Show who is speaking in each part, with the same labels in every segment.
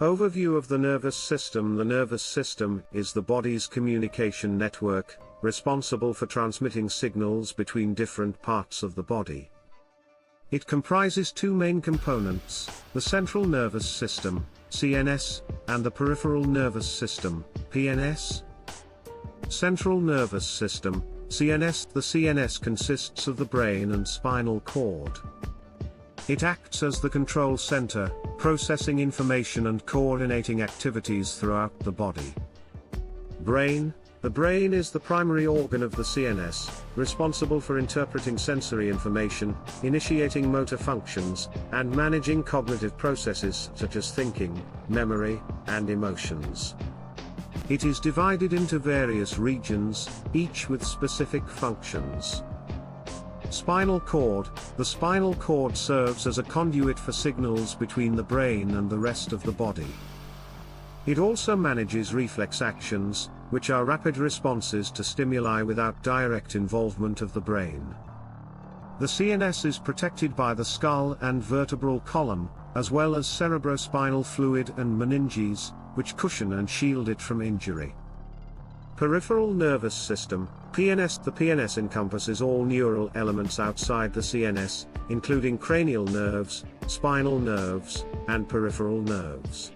Speaker 1: Overview of the nervous system. The nervous system is the body's communication network, responsible for transmitting signals between different parts of the body. It comprises two main components, the central nervous system, CNS, and the peripheral nervous system, PNS. Central nervous system, CNS. The CNS consists of the brain and spinal cord. It acts as the control center, processing information and coordinating activities throughout the body. Brain. The brain is the primary organ of the CNS, responsible for interpreting sensory information, initiating motor functions, and managing cognitive processes such as thinking, memory, and emotions. It is divided into various regions, each with specific functions. Spinal cord. The spinal cord serves as a conduit for signals between the brain and the rest of the body. It also manages reflex actions, which are rapid responses to stimuli without direct involvement of the brain. The CNS is protected by the skull and vertebral column, as well as cerebrospinal fluid and meninges, which cushion and shield it from injury. Peripheral nervous system, PNS. The PNS encompasses all neural elements outside the CNS, including cranial nerves, spinal nerves, and peripheral nerves.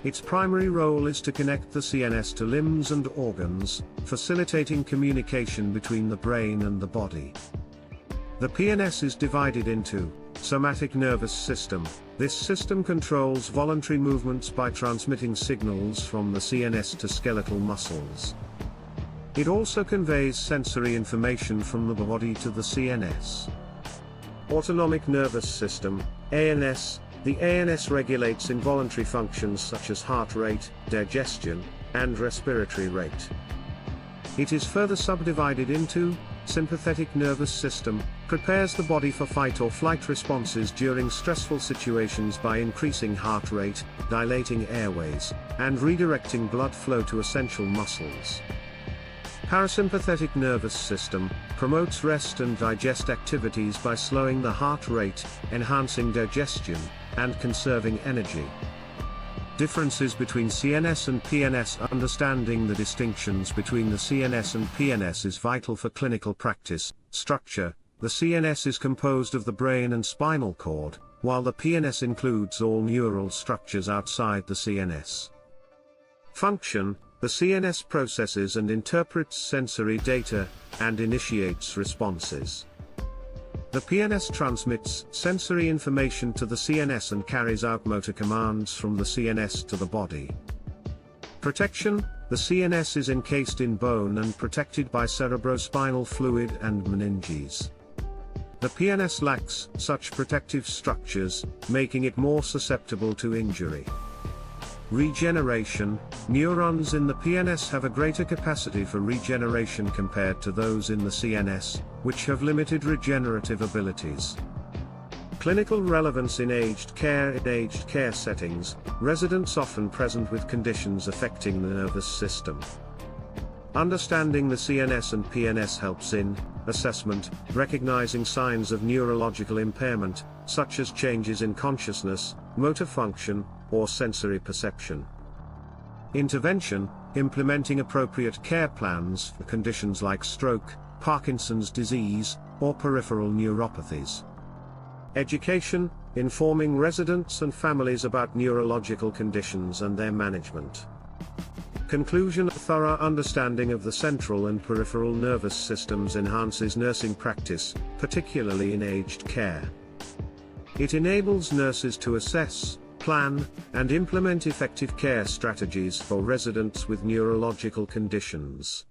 Speaker 1: Its primary role is to connect the CNS to limbs and organs, facilitating communication between the brain and the body. The PNS is divided into somatic nervous system. This system controls voluntary movements by transmitting signals from the CNS to skeletal muscles. It also conveys sensory information from the body to the CNS. Autonomic nervous system, ANS. The ANS regulates involuntary functions such as heart rate, digestion, and respiratory rate. It is further subdivided into sympathetic nervous system, prepares the body for fight or flight responses during stressful situations by increasing heart rate, dilating airways, and redirecting blood flow to essential muscles. Parasympathetic nervous system, promotes rest and digest activities by slowing the heart rate, enhancing digestion, and conserving energy. Differences between CNS and PNS. Understanding the distinctions between the CNS and PNS is vital for clinical practice. Structure. The CNS is composed of the brain and spinal cord, while the PNS includes all neural structures outside the CNS. Function. The CNS processes and interprets sensory data, and initiates responses. The PNS transmits sensory information to the CNS and carries out motor commands from the CNS to the body. Protection. The CNS is encased in bone and protected by cerebrospinal fluid and meninges. The PNS lacks such protective structures, making it more susceptible to injury. Regeneration. Neurons in the PNS have a greater capacity for regeneration compared to those in the CNS, which have limited regenerative abilities. Clinical relevance in aged care. In aged care settings, residents often present with conditions affecting the nervous system. Understanding the CNS and PNS helps in assessment, recognizing signs of neurological impairment, such as changes in consciousness, motor function, or sensory perception. Intervention, implementing appropriate care plans for conditions like stroke, Parkinson's disease, or peripheral neuropathies. Education, informing residents and families about neurological conditions and their management. Conclusion. A thorough understanding of the central and peripheral nervous systems enhances nursing practice, particularly in aged care. It enables nurses to assess, plan, and implement effective care strategies for residents with neurological conditions.